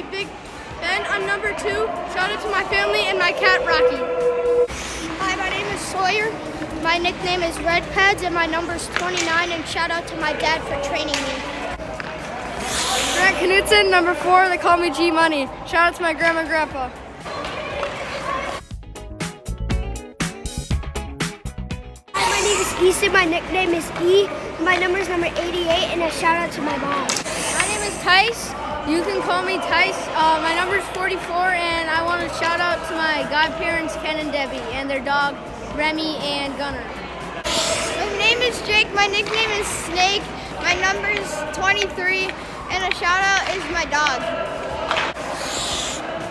me Big Ben on number 2. Shout out to my family and my cat Rocky. Hi, my name is Sawyer. My nickname is Red Pads and my number is 29, and shout out to my dad for training me. Grant Knutson, number 4. They call me G Money. Shout out to my grandma and grandpa. Hi, my name is Easton. My nickname is E. My number is number 88, and a shout out to my mom. My name is Tice. You can call me Tice. My number is 44, and I want to shout out to my godparents, Ken and Debbie, and their dog, Remy and Gunner. My name is Jake. My nickname is Snake. My number is 23, and a shout out is my dog.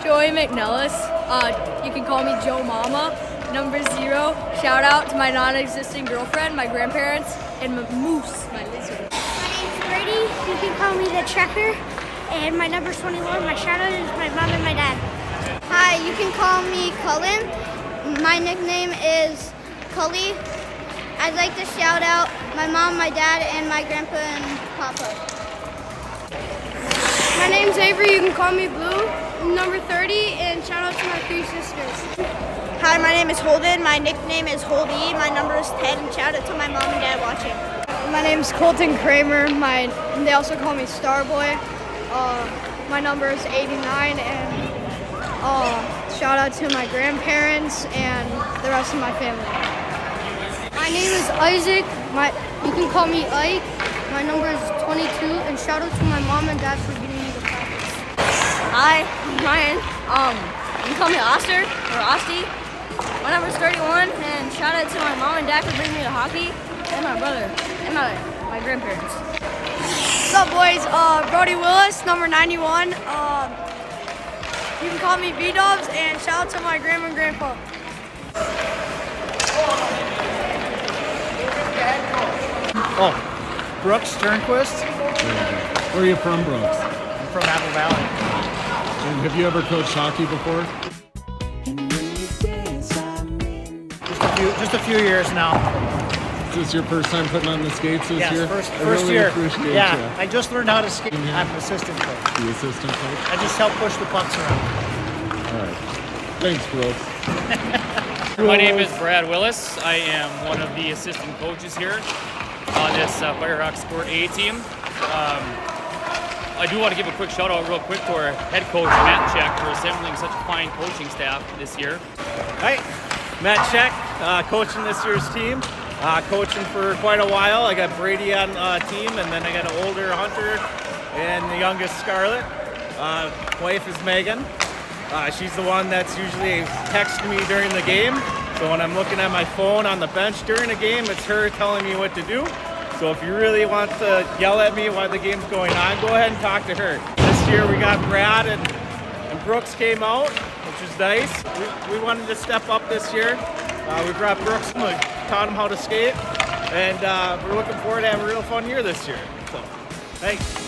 Joey McNellis. You can call me Joe Mama. Number 0. Shout out to my non-existent girlfriend, my grandparents, and Moose, my lizard. My name's Brady. You can call me the Trekker. And my number is 21. My shout out is my mom and my dad. Hi, you can call me Cullen. My nickname is Cully. I'd like to shout out my mom, my dad, and my grandpa and papa. My name's Avery. You can call me Blue. Number 30, and shout out to my 3 sisters. Hi, my name is Holden. My nickname is Holdy. My number is 10. And shout out to my mom and dad watching. My name's Colton Kramer. They also call me Starboy. My number is 89, and shout out to my grandparents and the rest of my family. My name is Isaac. You can call me Ike. My number is 22, and shout out to my mom and dad for getting me to practice. Hi, I'm Ryan. You can call me Oster or Osty. My number is 31, and shout out to my mom and dad for bringing me to hockey, and my brother, and my grandparents. What's up, boys? Brody Willis, number 91. You can call me B-Dubs, and shout out to my grandma and grandpa. Oh, Brooks Turnquist. Where are you from, Brooks? I'm from Apple Valley. And have you ever coached hockey before? Just a few years now. Is this your first time putting on the skates this year? Yes, I first really year. appreciate Yeah, you. I just learned how to skate. I'm an assistant coach. The assistant coach? I just help push the pucks around. All right. Thanks, Brooks. My name is Brad Willis. I am one of the assistant coaches here on this Firehawk Sport A team. I do want to give a quick shout out real quick to our head coach, Matt Check, for assembling such a fine coaching staff this year. Hi, Matt Check, coaching this year's team. Coaching for quite a while. I got Brady on team, and then I got an older Hunter and the youngest Scarlett. Wife is Megan. She's the one that's usually texting me during the game. So when I'm looking at my phone on the bench during a game, it's her telling me what to do. So if you really want to yell at me while the game's going on, go ahead and talk to her. This year we got Brad and Brooks came out, which is nice. We wanted to step up this year. We brought Brooks and we taught him how to skate. And we're looking forward to having a real fun year this year. So, thanks.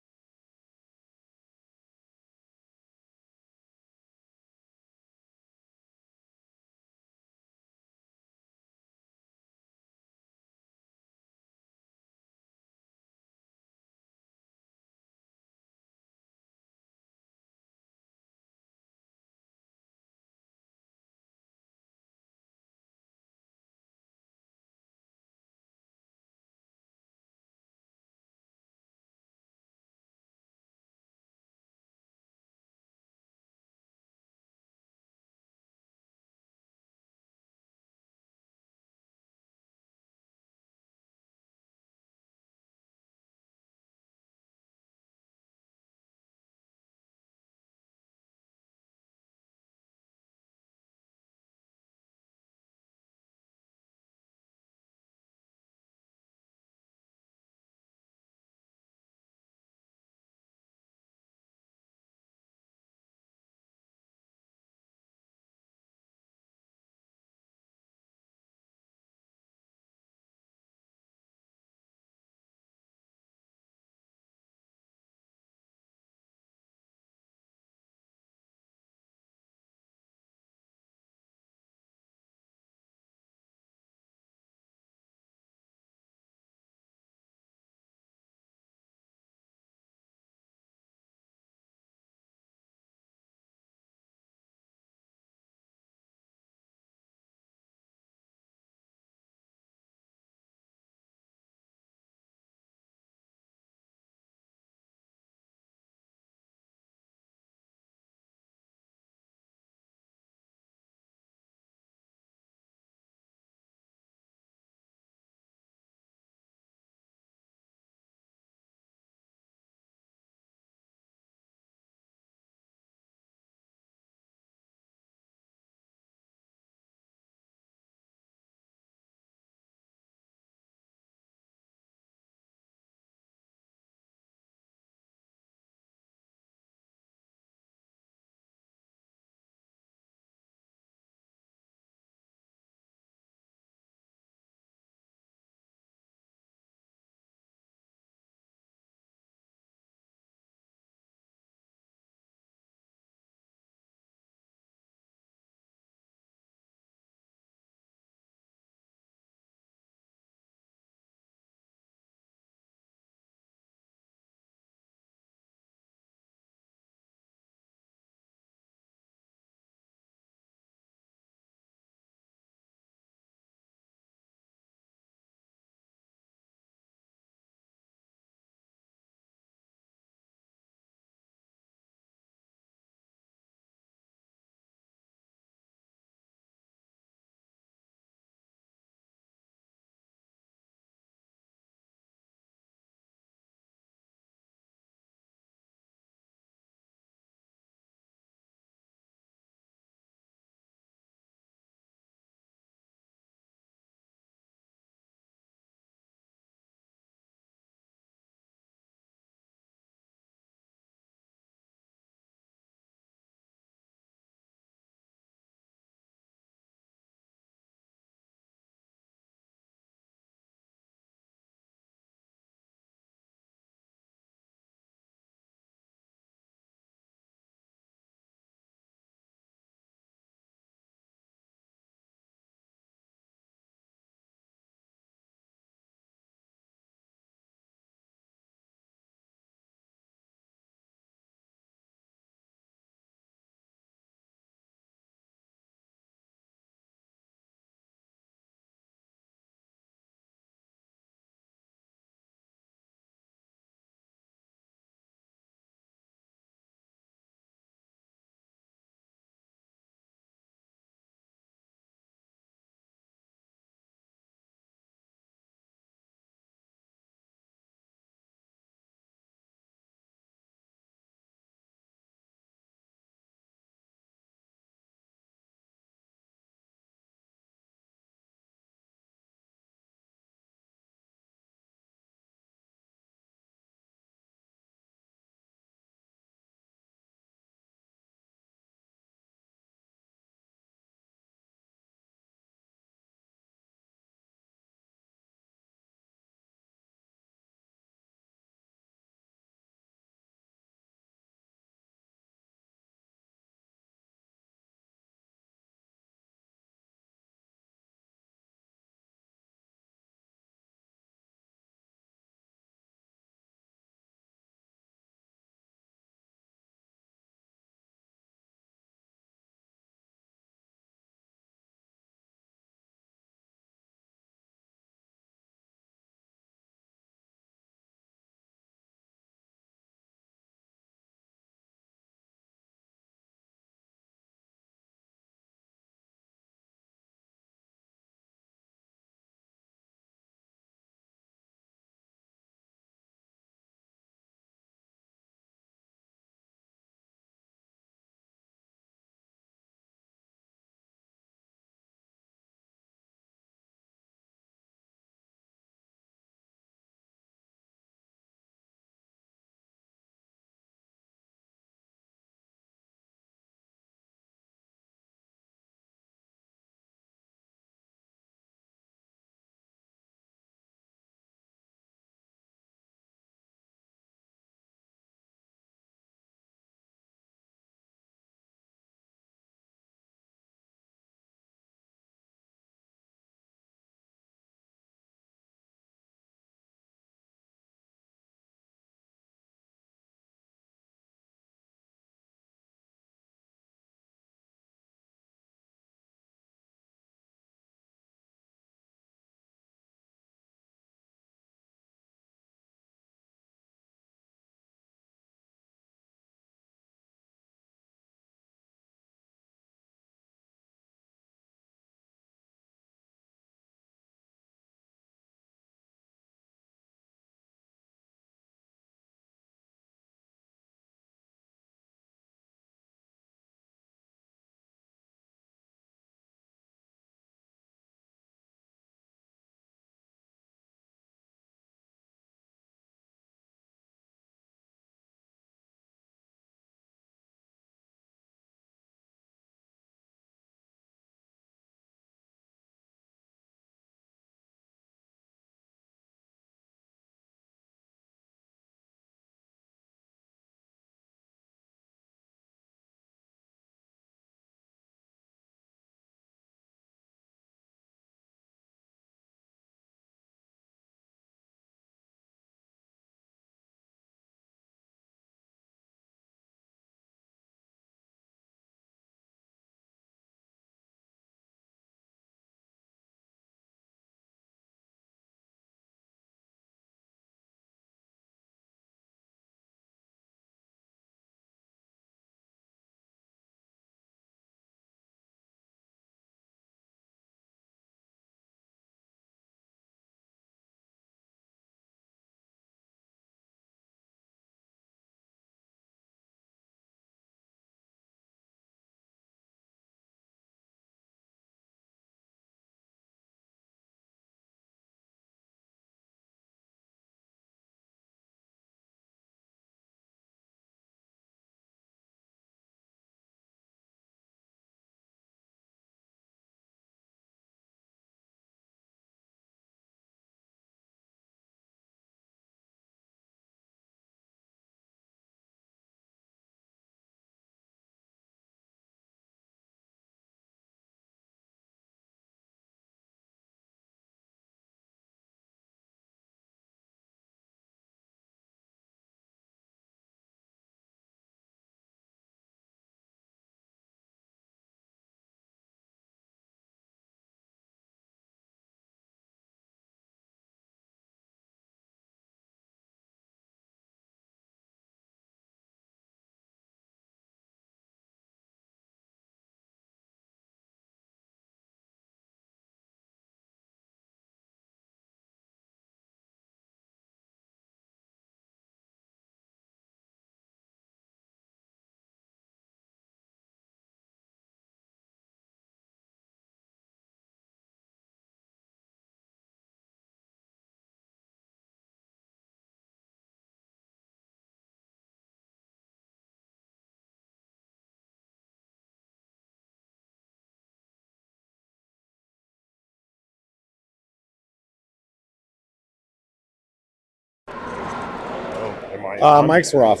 Mics were off.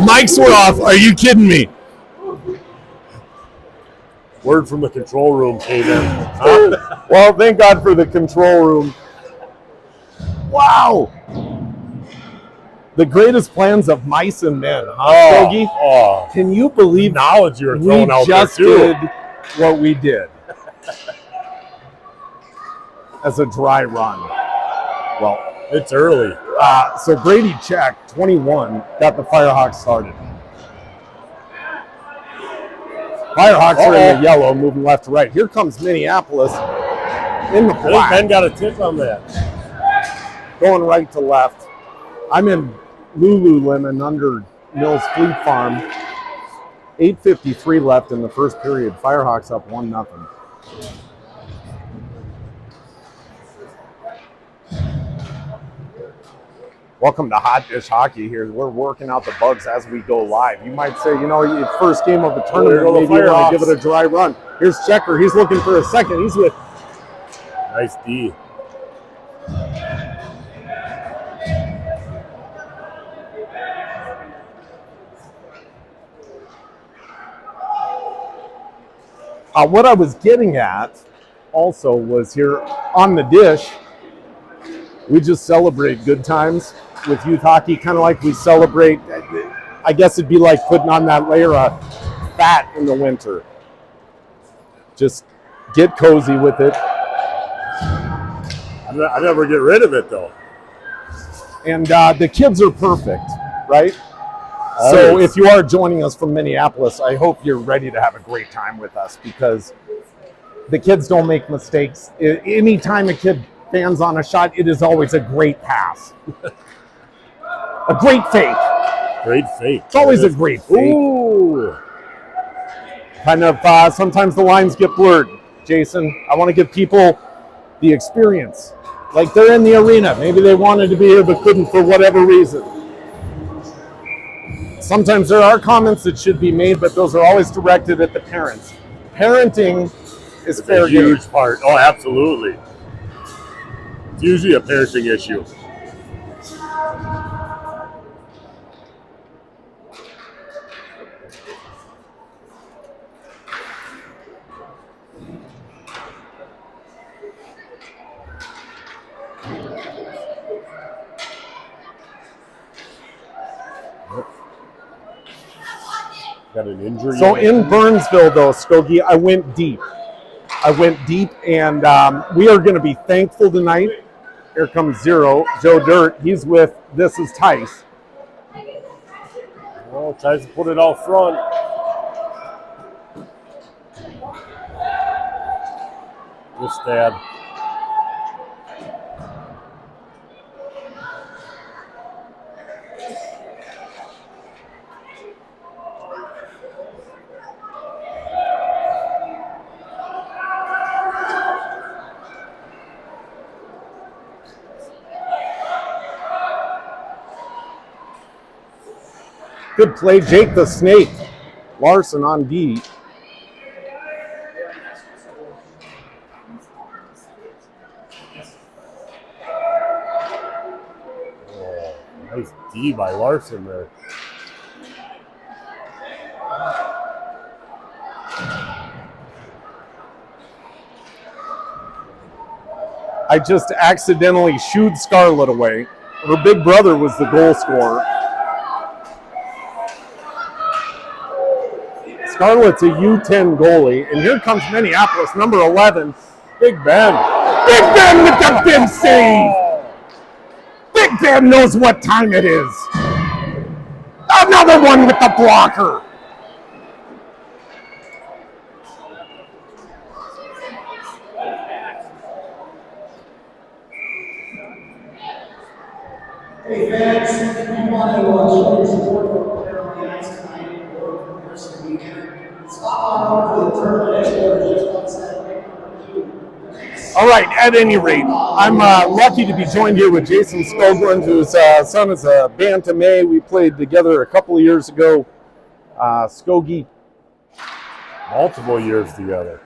Mics were off. Are you kidding me? Word from the control room came in. Well, thank God for the control room. Wow. The greatest plans of mice and men, huh, Stogie? Can you believe knowledge you were throwing out just there, too. did what we did as a dry run? Well, it's early. So Brady checked 21, got the Firehawks started. Firehawks are in the yellow, moving left to right. Here comes Minneapolis in the black. I think Ben got a tip on that. Going right to left. I'm in Lululemon under Mills Fleet Farm. 8:53 left in the first period. Firehawks up 1-0. Welcome to Hot Dish Hockey here. We're working out the bugs as we go live. You might say, first game of the tournament, maybe you want to give it a dry run. Here's Checker. He's looking for a second. He's with... Nice D. What I was getting at also was here on the dish, we just celebrate good times with youth hockey, kind of like we celebrate, I guess it'd be like putting on that layer of fat in the winter. Just get cozy with it. I never get rid of it, though. And the kids are perfect, right? So if you are joining us from Minneapolis, I hope you're ready to have a great time with us because the kids don't make mistakes. Anytime a kid fans on a shot, it is always a great pass. A great fake. Great fake. It's always a great fake. Ooh. Kind of, sometimes the lines get blurred, Jason. I want to give people the experience. Like they're in the arena. Maybe they wanted to be here but couldn't for whatever reason. Sometimes there are comments that should be made, but those are always directed at the parents. Parenting is fair game. A huge part. Oh, absolutely. It's usually a parenting issue. Got an injury. So in Burnsville, though, Stogie, I went deep. And we are going to be thankful tonight. Here comes Zero, Joe Dirt. He's with This Is Tice. Oh, tries to put it out front. Good stab. Good play, Jake the Snake. Larson on D. Oh, nice D by Larson there. I just accidentally shooed Scarlett away. Her big brother was the goal scorer. Scarlett's a U10 goalie, and here comes Minneapolis, number 11, Big Ben. Big Ben with the big save! Big Ben knows what time it is. Another one with the blocker. Hey fans, if you want to show your support for the player on the ice tonight or for the rest of the weekend, stop on over to the tournament expo just outside of number 2. All right, at any rate, I'm lucky to be joined here with Jason Skoglund, whose son is a Bantam A. We played together a couple of years ago. Skogie. Multiple years together.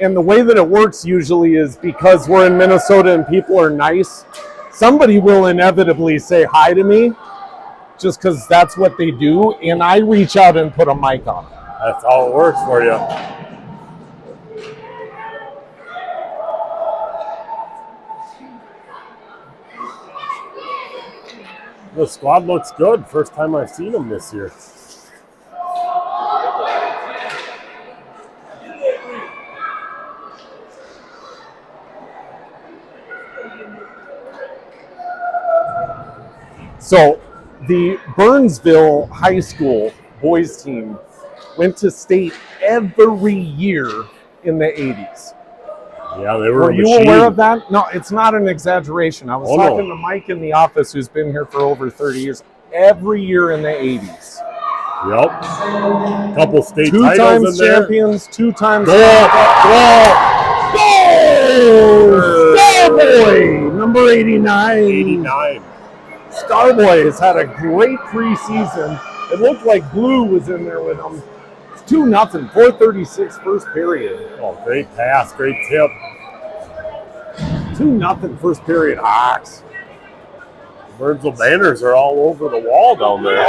And the way that it works usually is because we're in Minnesota and people are nice, somebody will inevitably say hi to me just because that's what they do. And I reach out and put a mic on. That's how it works for you. The squad looks good. First time I've seen them this year. So the Burnsville High School boys team went to state every year in the 80s. Yeah, they were. Were you aware of that? No, it's not an exaggeration. I was talking to Mike in the office, who's been here for over 30 years. Every year in the 80s. Yep. Couple state two titles times in there. champions, 2 times. Goal! Starboy, number 89. 89. Starboy has had a great preseason. It looked like Blue was in there with him. It's 2-0, 4:36 first period. Oh, great pass, great tip. 2-0 first period, Hawks. Burnsville banners are all over the wall down there.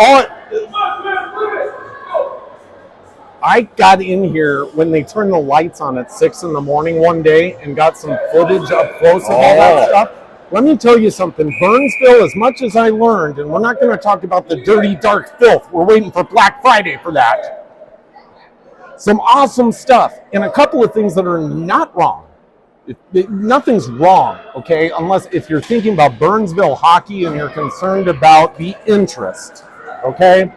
I got in here when they turned the lights on at 6 in the morning one day and got some footage up close of all that stuff. Let me tell you something. Burnsville, as much as I learned, and we're not going to talk about the dirty, dark filth. We're waiting for Black Friday for that. Some awesome stuff and a couple of things that are not wrong. Nothing's wrong, okay, unless if you're thinking about Burnsville hockey and you're concerned about the interest, okay?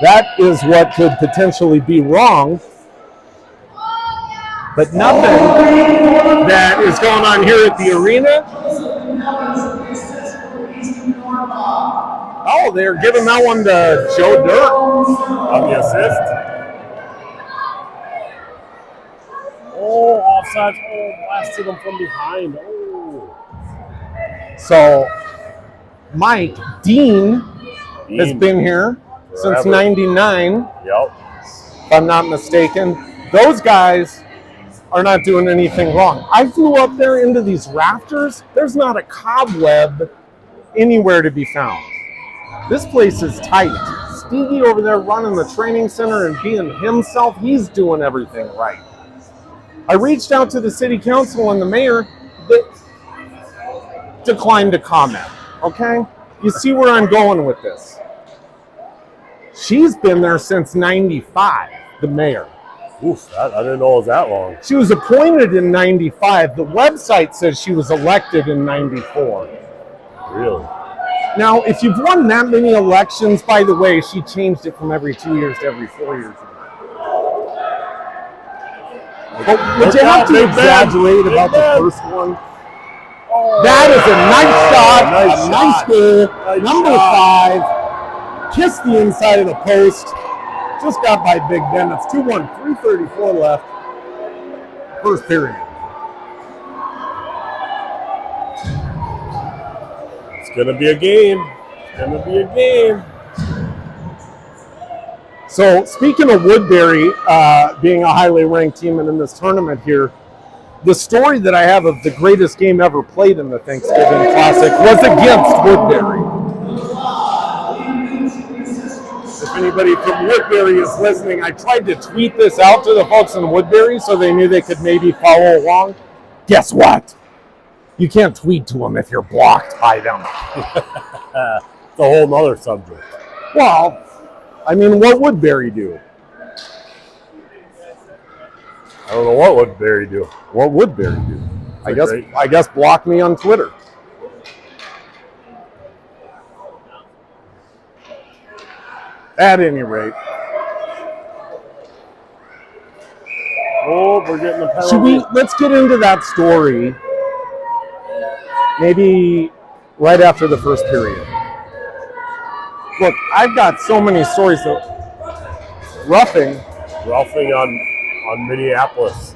That is what could potentially be wrong, but nothing that is going on here at the arena. Oh, they're giving that one to Joe Dirt on the assist. Oh, offside. Oh, blasted him from behind. Oh. So, Mike Dean has been here since '99. Yep. If I'm not mistaken. Those guys are not doing anything wrong. I flew up there into these rafters. There's not a cobweb anywhere to be found. This place is tight. Stevie over there running the training center and being himself, he's doing everything right. I reached out to the city council and the mayor that declined to comment, okay? You see where I'm going with this. She's been there since '95, the mayor. Oof, I didn't know it was that long. She was appointed in '95. The website says she was elected in '94. Really? Now, if you've won that many elections, by the way, she changed it from every 2 years to every 4 years. But would you have to exaggerate about the first one? That is a nice shot, a nice goal. Number 5, kissed the inside of the post. Just got by Big Ben. It's 2-1, 3:34 left. First period. It's going to be a game. It's going to be a game. So, speaking of Woodbury being a highly ranked team and in this tournament here, the story that I have of the greatest game ever played in the Thanksgiving Classic was against Woodbury. If anybody from Woodbury is listening, I tried to tweet this out to the folks in Woodbury so they knew they could maybe follow along. Guess what? You can't tweet to them if you're blocked by them. It's a whole nother subject. Well, I mean, what would Barry do? I don't know what would Barry do. What would Barry do? I guess block me on Twitter. At any rate. Oh, we're getting a penalty. Let's get into that story maybe right after the first period. Look, I've got so many stories of roughing on Minneapolis.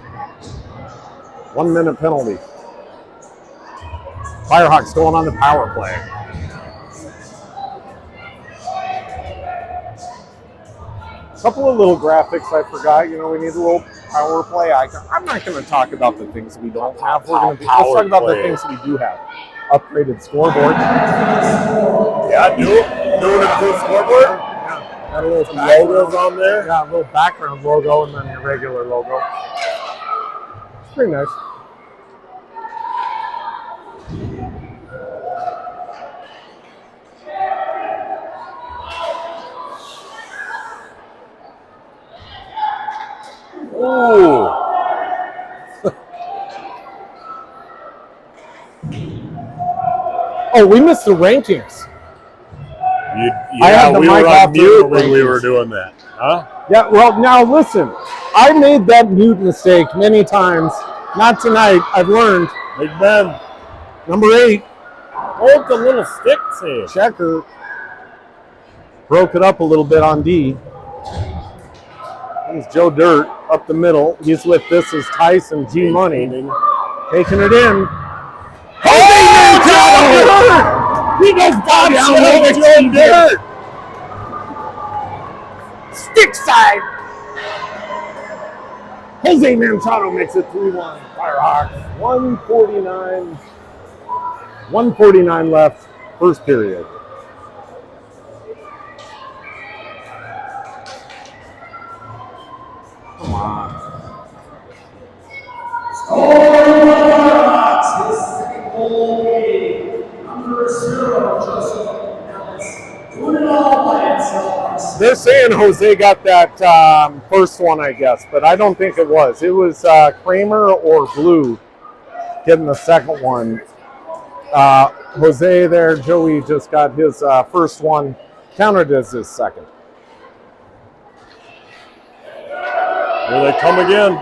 1 minute penalty. Firehawks going on the power play. A couple of little graphics I forgot. You know, we need a little power play. I'm not going to talk about the things we don't have. Let's Power talk about the play. things we do have. Upgraded scoreboard. Yeah, new scoreboard. Got a little Some logos on there. Yeah, a little background logo and then your regular logo. It's pretty nice. Ooh. Oh, we missed the rankings. I had the we mic were off on during mute the when we rankings. were doing that. Huh? Yeah, well, now listen. I made that mute mistake many times. Not tonight. I've learned. Big Ben. Number 8. Hold the little stick save. Checker. Broke it up a little bit on D. Here's Joe Dirt up the middle. He's with this is Tyson G Money. Taking it in. Oh, he goes down with Joe Dirt. Stick side. Jose Manchado makes it 3-1. Firehawks. 149 left. First period. Come on. His second goal game. Number 0, Joseph Ellis. Doing it all by himself. They're saying Jose got that first one, I guess, but I don't think it was. It was Kramer or Blue getting the second one. Jose there, Joey just got his first one, counted as his second. Here they come again.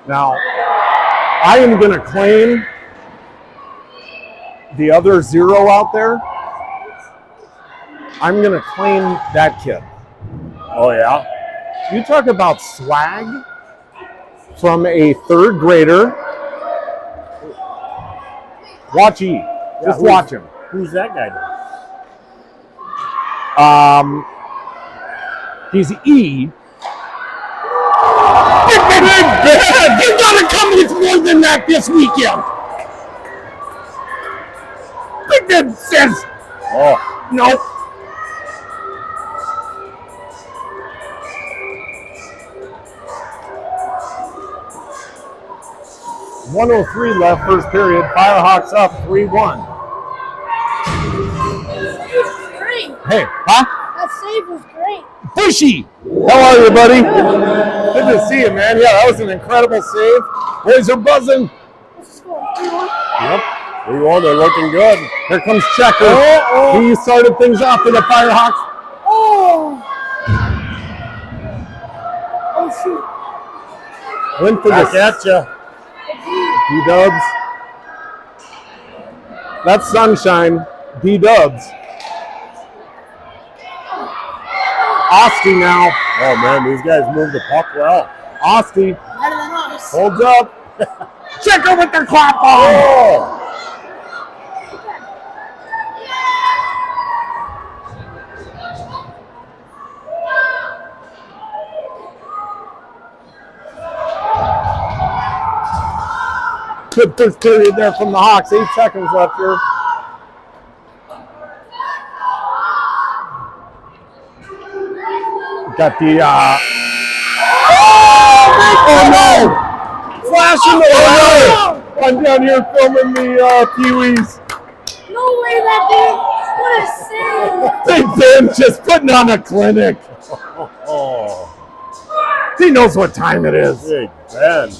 Now, I am going to claim the other 0 out there. I'm going to claim that kid. Oh, yeah? You talk about swag from a 3rd grader. Watch E. Just watch him. Who's that guy now? He's E. You gotta come with more than that this weekend. Big Ben says, oh, no. .103 left, first period. Firehawks up 3-1. Great. Hey, huh? That save was great. Bushy! How are you, buddy? Good to see you, man. Yeah, that was an incredible save. Boys are buzzing. What's the score? 3-1? Yep. 3-1, they're looking good. Here comes Checker. He started things off for the Firehawks. Oh! Oh, shoot. Went for Back the at ya. B-dubs. That's sunshine. B-dubs. Osty now. Oh, man, these guys move the puck well. Osty Better than us. holds up. Checker with the clap on. Oh! Good first period there from the Hawks. 8 seconds left here. Got the oh no! Flash in the water! I'm down here filming the Pee-wees. No way that dude. What a save. Big Ben just putting on a clinic. Oh, He knows what time it is. Big Ben.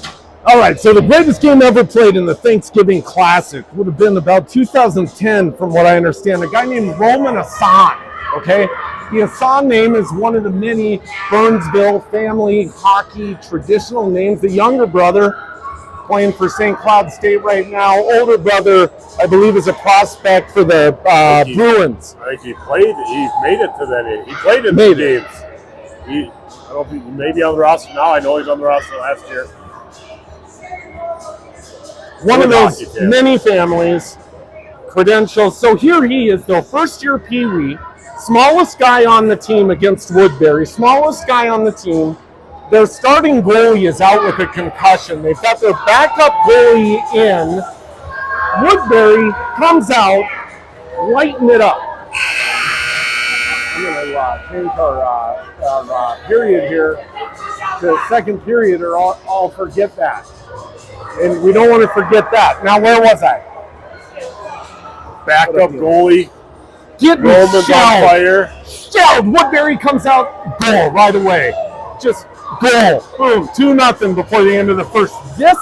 All right, so the greatest game ever played in the Thanksgiving Classic would have been about 2010, from what I understand. A guy named Roman Asan, okay? The Asan name is one of the many Burnsville family hockey traditional names. The younger brother, playing for St. Cloud State right now. Older brother, I believe, is a prospect for the Bruins. I think he made it to that. He played in the games. I don't think, maybe on the roster now. I know he's on the roster last year. One of those many families, credentials. So here he is, though, first year Pee-wee, smallest guy on the team against Woodbury, smallest guy on the team, Their starting goalie is out with a concussion. They've got their backup goalie in. Woodbury comes out, lighten it up. I'm going to change our period here to second period, or I'll forget that. And we don't want to forget that. Now, where was I? Backup goalie. Get me Roman's on fire. Shelled. Woodbury comes out, goal right away. Just goal. Boom. 2-0 before the end of the first. This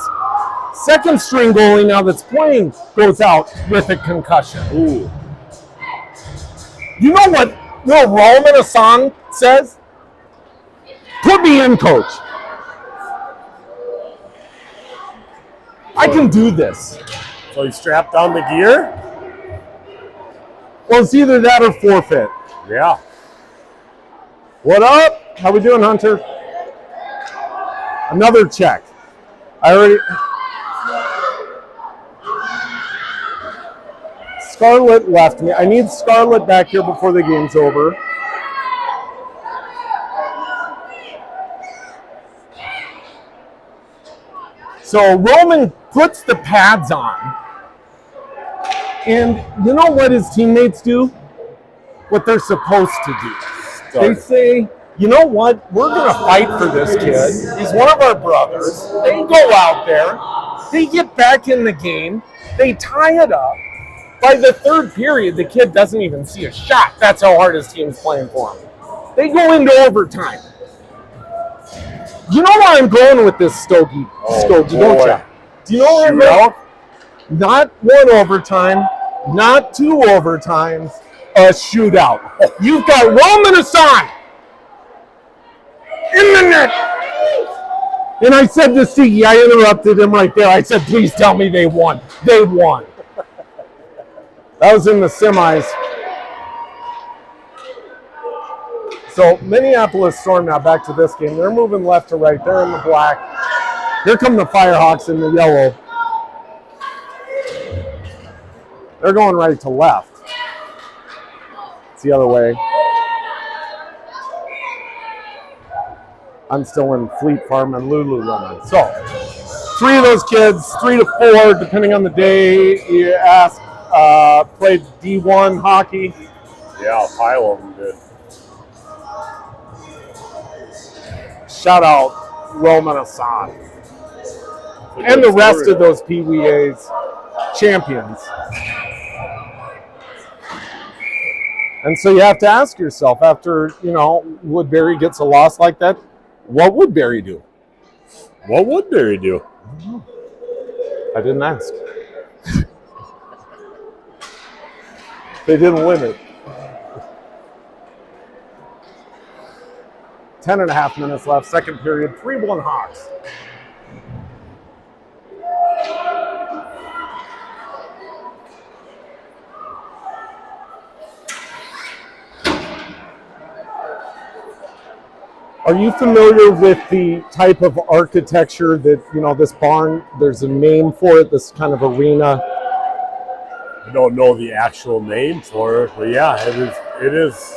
second string goalie now that's playing goes out with a concussion. Ooh. You know what little Roman Hassan says? Put me in, coach. I can do this. So he strapped on the gear? Well, it's either that or forfeit. Yeah. What up? How we doing, Hunter? Another check. Scarlett left me. I need Scarlett back here before the game's over. So Roman puts the pads on. And you know what his teammates do? What they're supposed to do. They say, you know what? We're going to fight for this kid. He's one of our brothers. They go out there. They get back in the game. They tie it up. By the third period, the kid doesn't even see a shot. That's how hard his team's playing for him. They go into overtime. You know where I'm going with this, Stogie, don't you? Do you know where I'm going? Not one overtime, not two overtimes, a shootout. You've got Roman Hassan in the net. And I said to Sigi, I interrupted him right there. I said, please tell me they won. They won. That was in the semis. So Minneapolis Storm now back to this game. They're moving left to right. They're in the black. Here come the Firehawks in the yellow. They're going right to left. It's the other way. I'm still in Fleet Farm and Lululemon. So, 3 of those kids, 3 to 4, depending on the day you ask, played D1 hockey. Yeah, a pile of them did. Shout out Roman Hassan. And the rest of those PWA's champions. And so you have to ask yourself, after, Woodbury gets a loss like that, what would Barry do? What would Barry do? I didn't ask. They didn't win it. 10.5 minutes left, second period, 3-1 Hawks. Are you familiar with the type of architecture that, this barn, there's a name for it, this kind of arena? I don't know the actual name for it, but yeah, it is.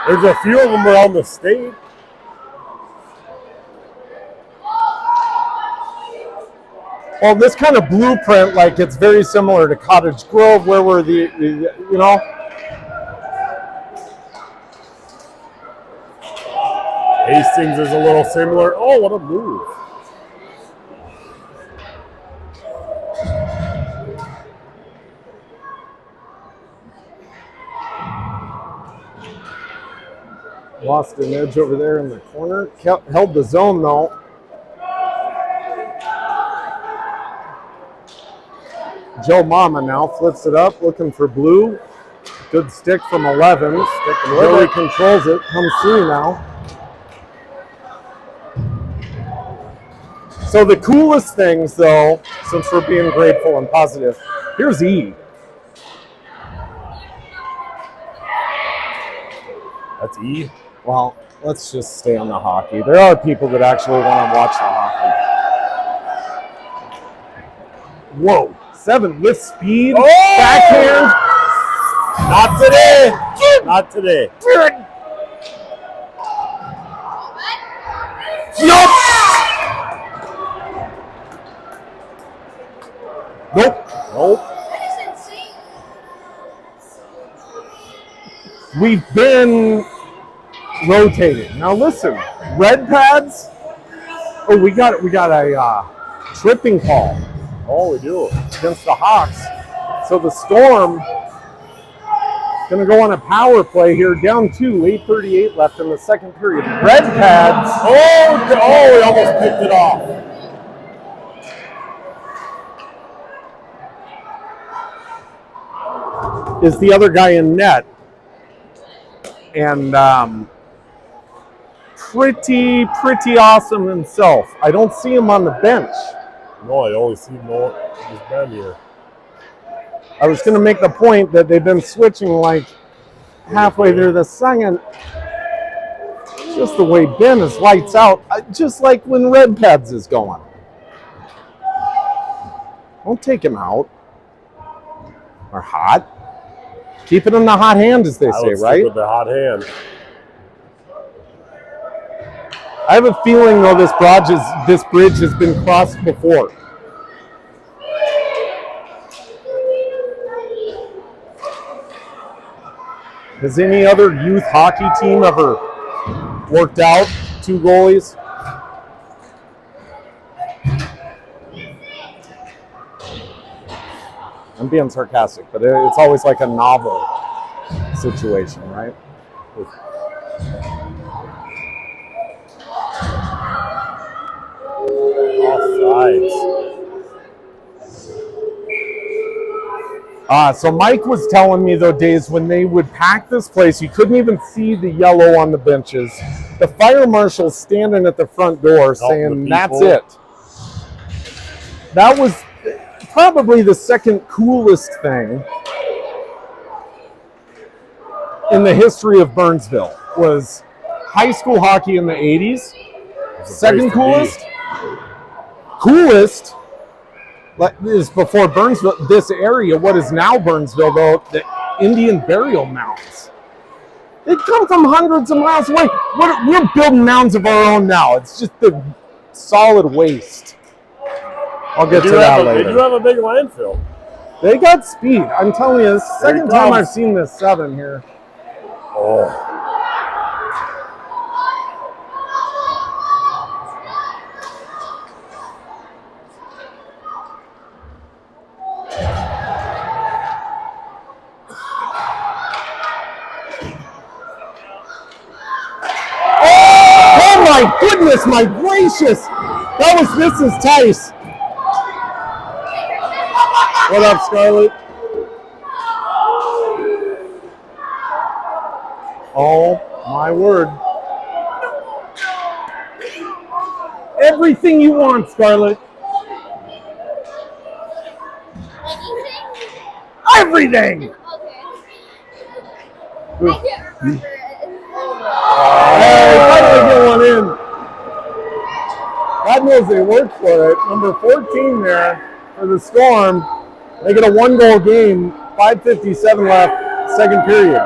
There's a few of them around the state. Well, this kind of blueprint, like it's very similar to Cottage Grove, where we're Hastings is a little similar. Oh, what a move. Lost an edge over there in the corner. Held the zone, though. Joe Mama now flips it up, looking for blue. Good stick from 11. Joey controls it. Comes through now. So the coolest things, though, since we're being grateful and positive, here's E. That's E? Well, let's just stay on the hockey. There are people that actually want to watch the hockey. Whoa. 7 with speed. Oh! Backhand. Not today. Not today. Nope. Nope. Nope. We've been rotating. Now listen, red pads. Oh, we got a tripping call. Oh, we do. Against the Hawks. So the Storm gonna go on a power play here, down 2, 8:38 left in the second period. Red pads. Oh, we almost picked it off. Is the other guy in net. And pretty awesome himself. I don't see him on the bench. No, I only see no he's been here. I was going to make the point that they've been switching like halfway through the second. Just the way Ben is lights out, just like when Red Pads is going. Don't take him out. Or hot. Keep it in the hot hand, as they say, right? With the hot hand. I have a feeling, though, this bridge has been crossed before. Has any other youth hockey team ever worked out 2 goalies? I'm being sarcastic, but it's always like a novel situation, right? So Mike was telling me, though, days when they would pack this place, you couldn't even see the yellow on the benches. The fire marshal's standing at the front door saying, that's it. That was probably the second coolest thing in the history of Burnsville was high school hockey in the 80s. Second coolest? Coolest is before Burnsville, this area, what is now Burnsville, though, the Indian burial mounds. They come from hundreds of miles away. We're building mounds of our own now. It's just the solid waste. I'll get to that later. They do have a big landfill. They got speed. I'm telling you, this is the second time I've seen this 7 here. Oh. Oh my goodness, my gracious! That was Mrs. Tice. What up, Scarlett? Oh my word. Everything you want, Scarlett. Everything! Okay. I can't remember it. Hey, how do I get one in? God knows they worked for it. Number 14 there for the Storm. They get a 1-goal game, 5:57 left, second period.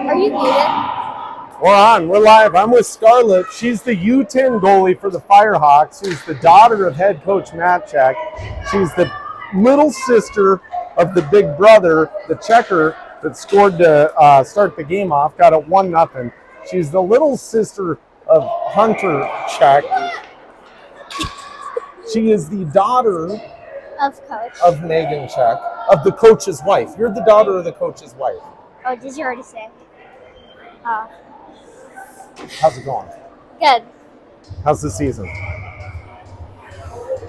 Are you muted? We're on. We're live. I'm with Scarlett. She's the U10 goalie for the Firehawks. She's the daughter of head coach Matt Check. She's the little sister of the big brother, the checker, that scored to start the game off. Got it 1-0. She's the little sister of Hunter Check. She is the daughter of Megan Check, of the coach's wife. You're the daughter of the coach's wife. Oh, did you already say? How's it going? Good. How's the season?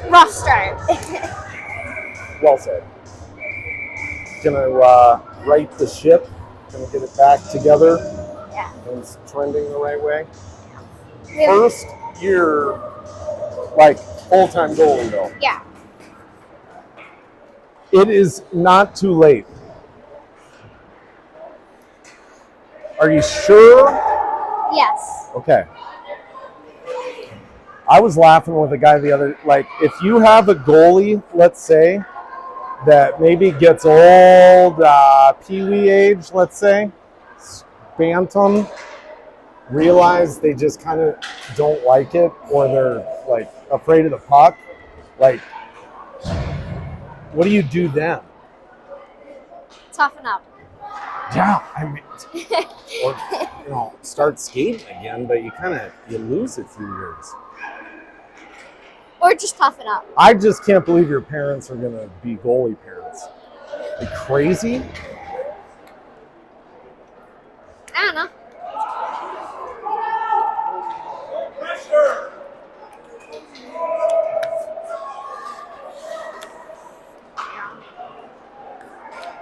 Rough start. Well said. Gonna right the ship. Gonna get it back together. Yeah. And it's trending the right way. Really? First year, like full-time goalie though. Yeah. It is not too late. Are you sure? Yes. Okay. I was laughing with a guy the other, like, if you have a goalie, let's say, that maybe gets old, pee-wee age, let's say, bantam, realize they just kind of don't like it, or they're, like, afraid of the puck, like, what do you do then? Toughen up. Yeah, I mean, or, start skating again, but you lose a few years. Or just toughen up. I just can't believe your parents are going to be goalie parents. Are you crazy? I don't know.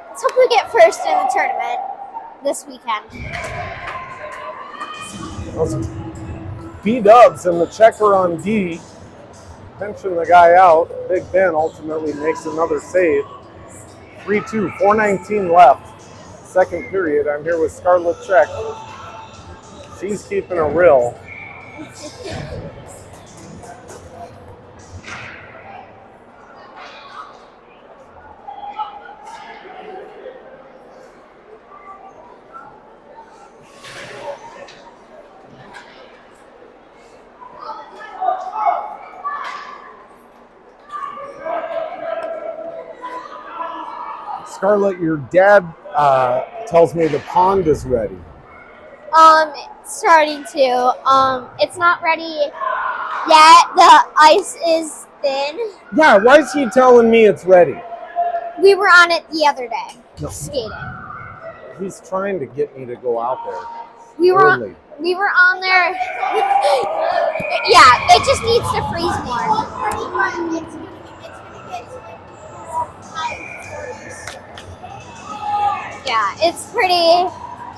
Let's hope we get first in the tournament this weekend. B-dubs and the checker on D. Pinching the guy out. Big Ben ultimately makes another save. 3-2, 4:19 left. Second period. I'm here with Scarlett Check. She's keeping a rill. Scarlett, your dad tells me the pond is ready. It's starting to. It's not ready yet. The ice is thin. Yeah, why is he telling me it's ready? We were on it the other day, No. skating. He's trying to get me to go out there. We were early. we were on there. Yeah, it just needs to freeze more. Yeah, it's pretty.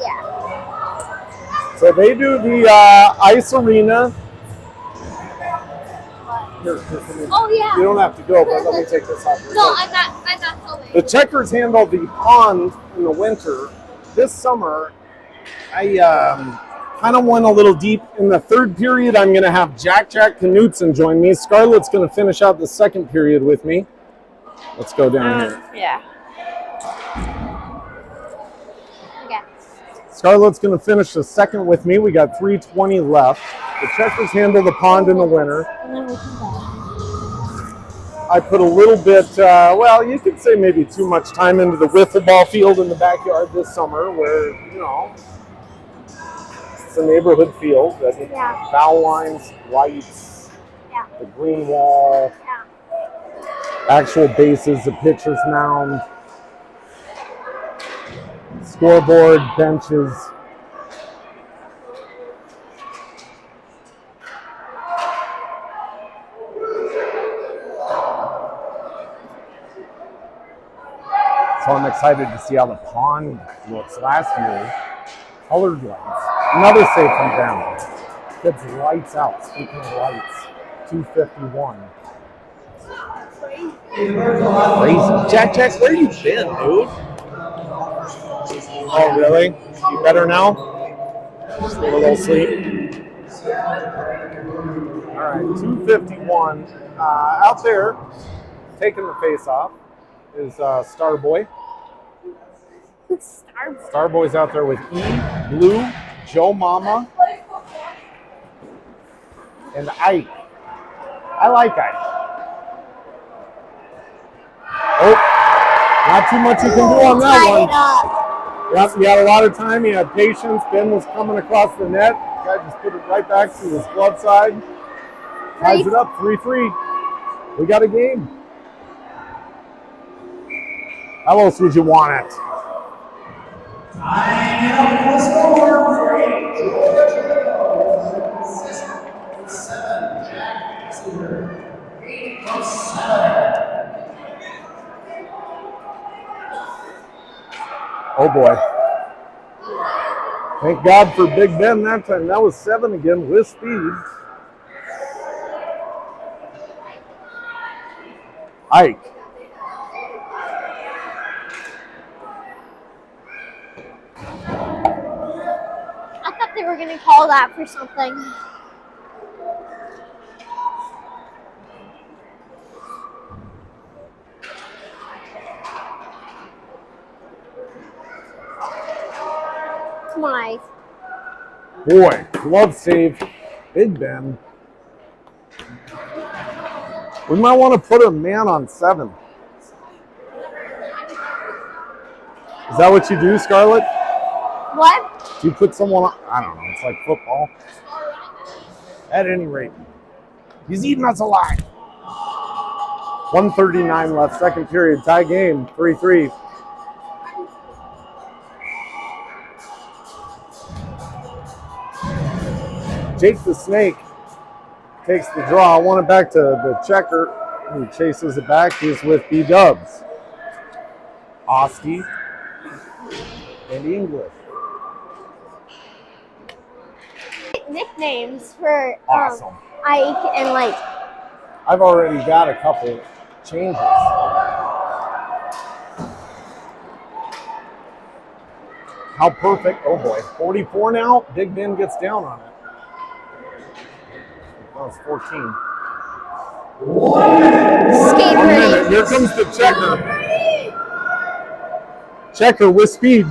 Yeah. So they do the ice arena. Here, Oh yeah. you don't have to go, but let me take this off. No, I'm not filming. The checkers handle the pond in the winter. This summer, I kind of went a little deep. In the third period, I'm going to have Jack Knutson join me. Scarlett's going to finish out the second period with me. Let's go down here. Yeah. Okay. Scarlett's going to finish the second with me. We got 3:20 left. The checkers handle the pond in the winter. I put a little bit, well, you could say maybe too much time into the wiffle ball field in the backyard this summer where, it's a neighborhood field. Yeah. Foul lines, lights, Yeah. the green wall, actual bases, the pitcher's mound, scoreboard, benches. So I'm excited to see how the pond looks. Last year, colored lights. Another save from them. Kids lights out. Speaking of lights, 251. Crazy. Jack, where you been, dude? Oh, really? You better now? Just need a little sleep. All right, 251. Out there, taking the face off, is Starboy. Starboy's out there with E, Blue, Joe Mama, and Ike. I like Ike. Oh, not too much you can do on that one. Yep, he had a lot of time. He had patience. Ben was coming across the net. Guy just put it right back to his glove side. Ties it up, 3-3. We got a game. How else would you want it? Oh boy. Thank God for Big Ben that time. That was 7 again with speed. Ike. we're gonna call that for something. Come on, Ike. Boy, glove save. Big Ben. We might want to put a man on 7. Is that what you do, Scarlett? What? Do you put someone on? I don't know. It's like football. At any rate, he's eating us alive. 1:39 left, second period. Tie game, 3-3. Jake the Snake takes the draw. Want it back to the checker. He chases it back. He's with B-Dubs. Oski and English. Nicknames for Awesome. Ike and like. I've already got a couple changes. How perfect. Oh boy. 44 now. Big Ben gets down on it. That was 14. Skate 1 ready. minute. Here comes the checker. Checker with speed.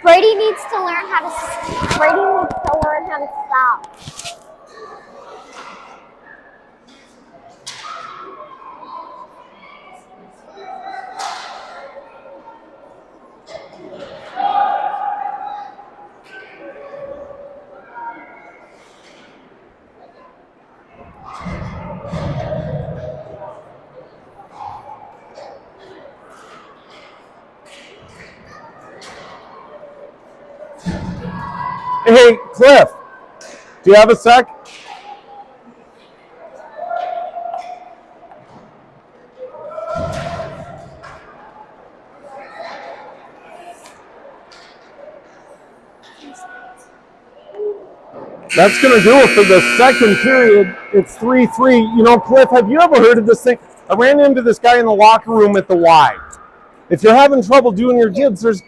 Brady needs to learn how to stop. Hey, Cliff, do you have a sec? That's going to do it for the second period. It's 3-3. You know, Cliff, have you ever heard of this thing? I ran into this guy in the locker room at the Y. If you're having trouble doing your dibs, there's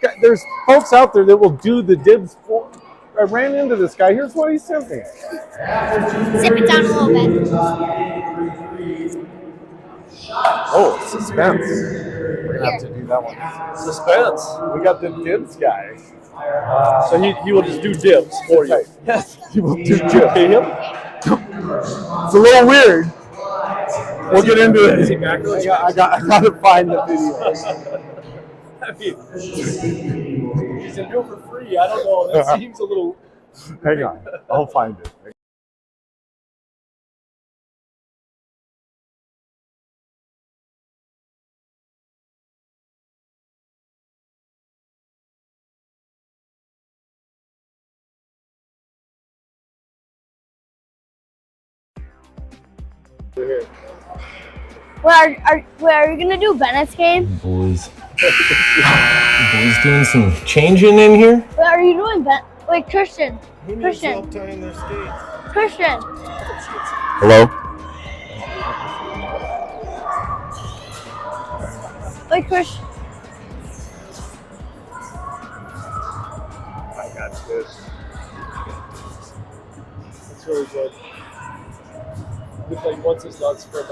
folks out there that will do the dibs for. I ran into this guy. Here's what he sent me. Zip it down a little bit. Oh, suspense. We're going to have to do that one. Suspense. We got the dibs guy. So he will just do dibs for you. Yes, he will do dibs. Pay him? It's a little weird. We'll get into it. Is he backwards? I got to find the video. I mean, he's going to do it for free. I don't know. That seems a little... Hang on. I'll find it. Where are you gonna do Bennett's game? Boys doing some changing in here? What are you doing, Ben? Wait, Christian. Help tying their skates. Christian. Hello? Wait, Christian. I got this. It's really good. Looks like once his nuts from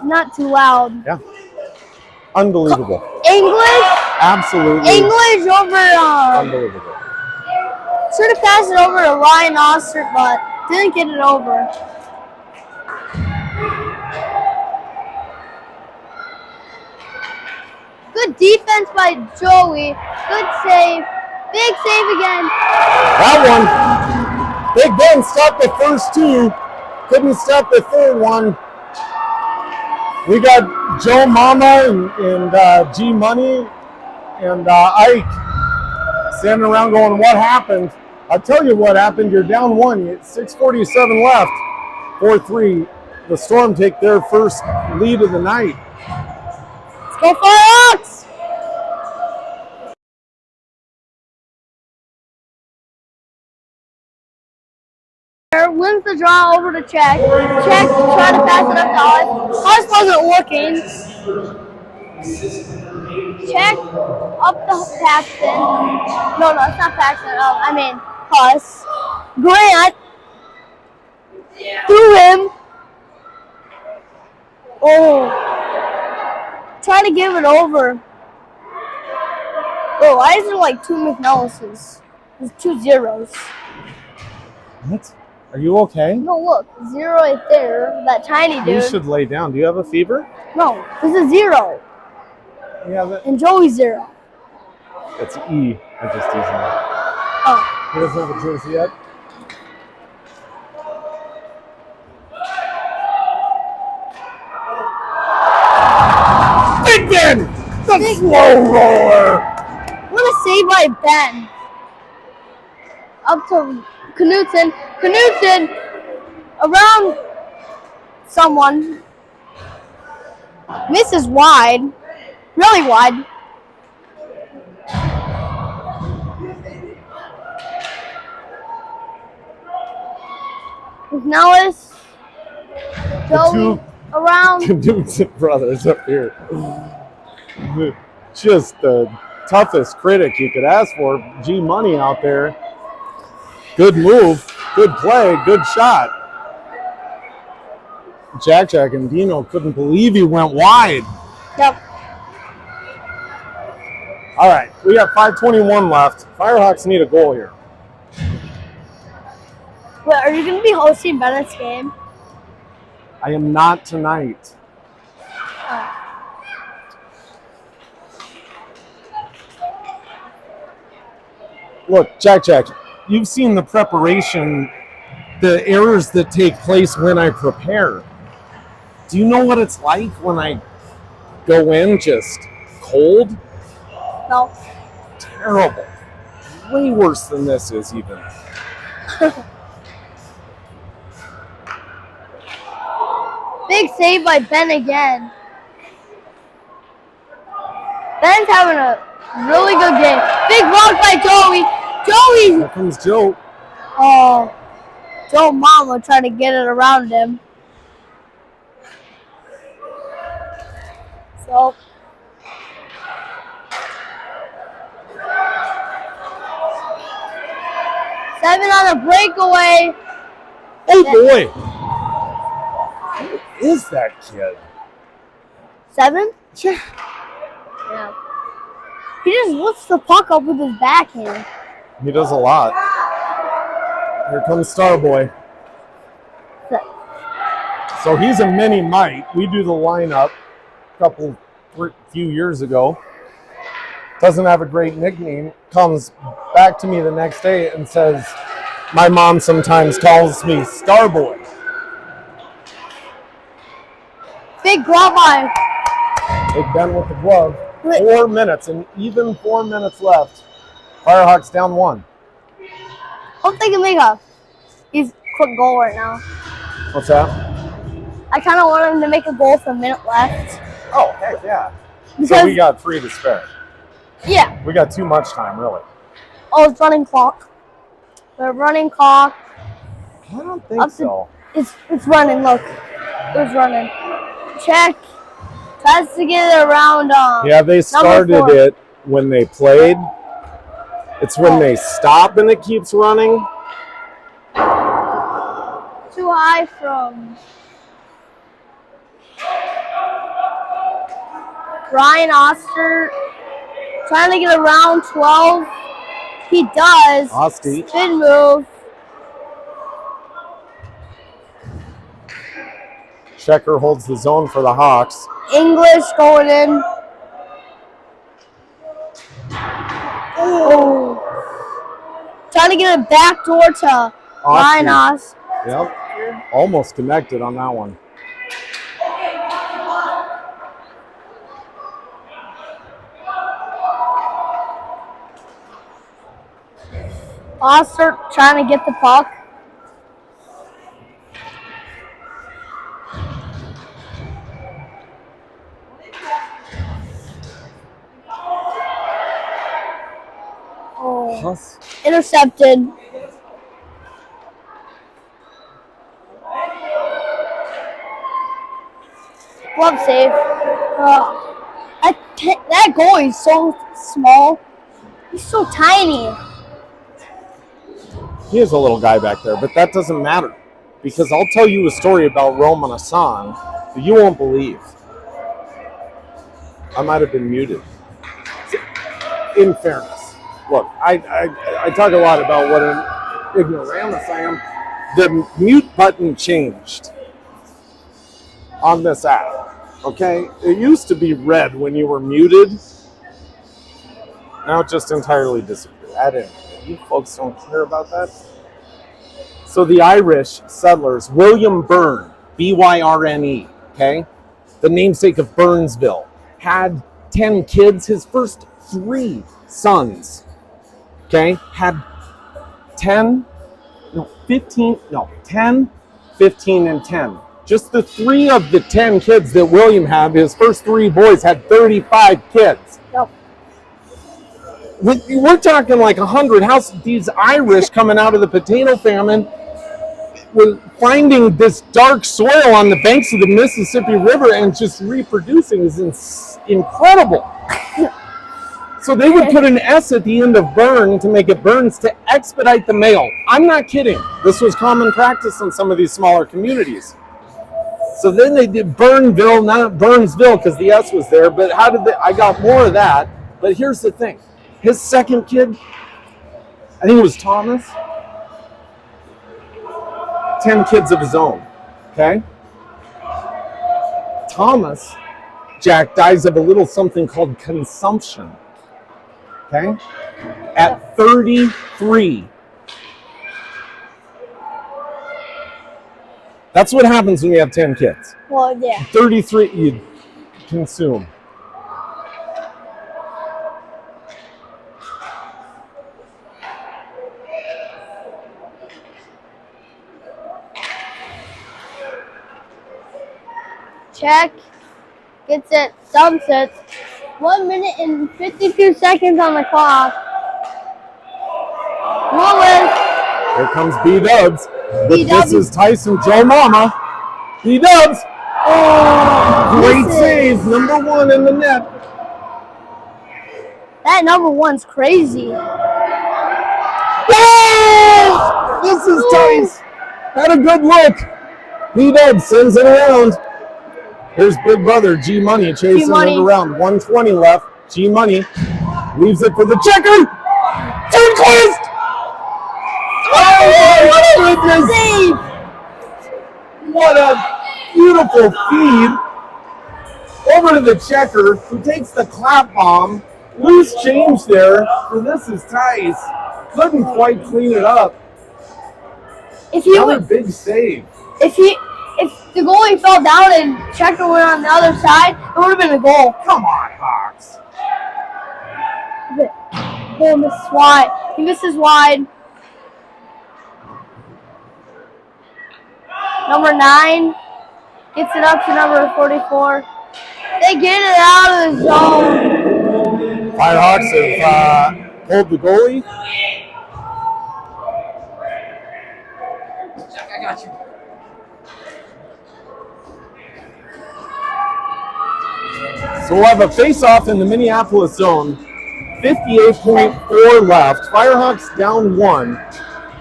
not too loud. Yeah. Unbelievable. English? Absolutely. English over, Unbelievable. should have passed it over to Ryan Oster, but didn't get it over. Good defense by Joey. Good save. Big save again. That one. Big Ben stopped the first two. Couldn't stop the third one. We got Joe Mama and G Money and Ike standing around going, what happened? I'll tell you what happened. You're down one. It's 6:47 left. 4-3. The Storm take their first lead of the night. Let's go Firefox! Wins the draw over to Check. Check tried to pass it up to Huss. Huss wasn't looking. Check up to Paxton. No, it's not Paxton. I mean Huss. Grant threw him. Oh, trying to give it over. Oh, why is there like two McNellises? There's 2 zeros. What? Are you okay? No, look, 0 right there. That tiny dude. You should lay down. Do you have a fever? No, this is 0. Yeah, And Joey's 0. it's E. I just used that. Oh. He doesn't have a jersey yet. Big Ben! The slow roller! What a save by Ben. Up to Knutson. Knutson around someone. Misses wide. Really wide. McNellis. Joey around. Knutson brothers up here. Just the toughest critic you could ask for. G Money out there. Good move, good play, good shot. Jack and Dino couldn't believe he went wide. Yep. All right, we got 5:21 left. Firehawks need a goal here. Wait, are you going to be hosting Bennett's game? I am not tonight. Look, Jack, you've seen the preparation, the errors that take place when I prepare. Do you know what it's like when I go in just cold? No. Terrible. Way worse than this is even. Big save by Ben again. Ben's having a really good game. Big block by Joey. Joey! Here comes Joe. Oh, Joe Mama trying to get it around him. So. Seven on a breakaway. Oh boy. Who is that kid? 7? Yeah. He just lifts the puck up with his backhand. He does a lot. Here comes Starboy. So he's a mini Mite. We do the lineup a few years ago. Doesn't have a great nickname. Comes back to me the next day and says, my mom sometimes calls me Starboy. Big glove by. Big Ben with the glove. 4 minutes, and even 4 minutes left. Firehawks down 1. Hope they can make a quick goal right now. What's that? I kind of want them to make a goal with a minute left. Oh, heck yeah. Because, so we got 3 to spare. Yeah. We got too much time, really. Oh, it's running clock. We're running clock. I don't think so. It's running, look. It's running. Check. Tries to get it around. Yeah, they started it when they played. It's when they stop and it keeps running. Too high from Ryan Oster trying to get around 12. He does. Osti. Spin move. Checker holds the zone for the Hawks. English going in. Oh. Trying to get a back door to Ryan Oster. Yep. Almost connected on that one. Oster trying to get the puck. Oh. Intercepted. Glove save. That goalie is so small. He's so tiny. He is a little guy back there, but that doesn't matter. Because I'll tell you a story about Roman Hassan that you won't believe. I might have been muted. In fairness, look, I talk a lot about what an ignoramus I am. The mute button changed on this app, okay? It used to be red when you were muted. Now it just entirely disappeared. I didn't. You folks don't care about that. So the Irish settlers, William Byrne, B-Y-R-N-E, okay? The namesake of Burnsville, had 10 kids. His first 3 sons, okay, had 10, 15, and 10. Just the 3 of the 10 kids that William had, his first 3 boys had 35 kids. Yep. We're talking like 100 houses. These Irish coming out of the potato famine were finding this dark soil on the banks of the Mississippi River and just reproducing is incredible. So they would put an S at the end of Burn to make it Burns to expedite the mail. I'm not kidding. This was common practice in some of these smaller communities. So then they did Burnville, not Burnsville, because the S was there. But how did they? I got more of that. But here's the thing. His second kid, I think it was Thomas, 10 kids of his own, okay? Thomas, Jack, dies of a little something called consumption, okay? At 33. That's what happens when you have 10 kids. Well, yeah. 33, you consume. Check. Gets it. Dumps it. 1 minute and 52 seconds on the clock. Willis. Here comes B-Dubs. But B-Dubs. this is Tyson Joe Mama. B-Dubs. Oh, great save. Number 1 in the net. That number 1's crazy. Yes! This is Tice. Had a good look. B-Dubs sends it around. Here's Big Brother G-Money chasing it around. 1:20 left. G-Money leaves it for the checker. Turnquist! Oh my goodness! What a beautiful feed. Over to the checker, who takes the clap bomb. Loose change there for This Is Tice. Couldn't quite clean it up. Another big save. If the goalie fell down and checker went on the other side, it would have been a goal. Come on, Hawks. He misses wide. He misses wide. Number 9 gets it up to number 44. They get it out of the zone. Firehawks have pulled the goalie. I got you. So we'll have a face-off in the Minneapolis zone. 58.4 left. Firehawks down 1.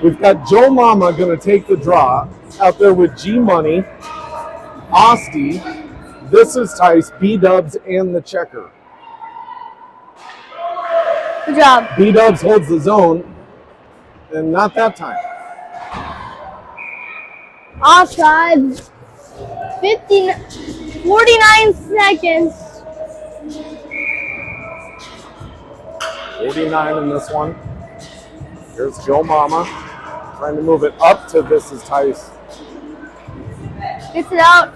We've got Joe Mama going to take the draw out there with G-Money, Osti, This is Tice, B-Dubs, and the checker. Good job. B-Dubs holds the zone, and not that time. Offside. 49 seconds. 49 in this one. Here's Joe Mama trying to move it up to This is Tice. Gets it out.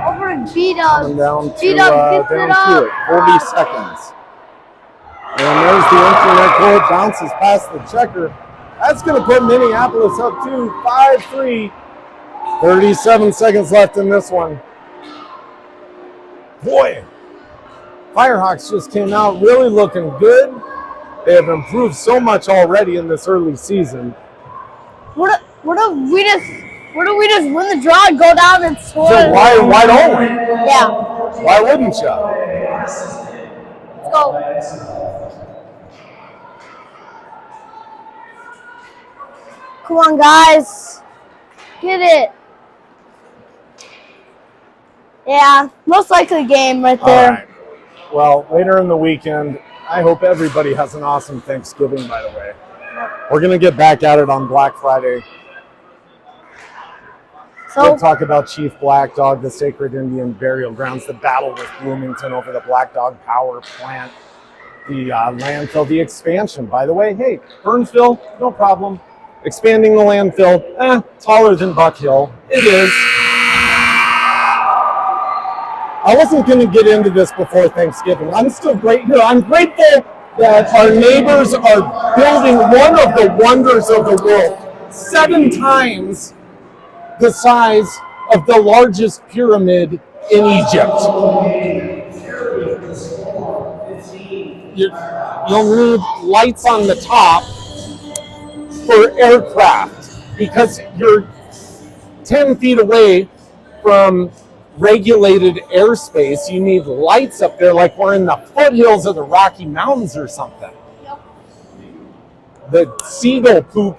Over to B-Dubs. Coming down to, B-Dubs gets it down to it. 40 seconds. And there's the internet goal. Bounces past the checker. That's going to put Minneapolis up to 5-3. 37 seconds left in this one. Boy, Firehawks just came out really looking good. They have improved so much already in this early season. What if we just win the draw and go down and score? So why don't we? Yeah. Why wouldn't you? Let's go. Come on, guys. Get it. Yeah, most likely game right there. All right. Well, later in the weekend, I hope everybody has an awesome Thanksgiving, by the way. We're going to get back at it on Black Friday. We'll talk about Chief Black Dog, the Sacred Indian Burial Grounds, the battle with Bloomington over the Black Dog Power Plant, the landfill, the expansion. By the way, hey, Burnsville, no problem. Expanding the landfill, taller than Buck Hill. It is. I wasn't going to get into this before Thanksgiving. I'm still grateful. I'm grateful that our neighbors are building one of the wonders of the world, 7 times the size of the largest pyramid in Egypt. You'll need lights on the top for aircraft because you're 10 feet away from regulated airspace. You need lights up there like we're in the foothills of the Rocky Mountains or something. The seagull poop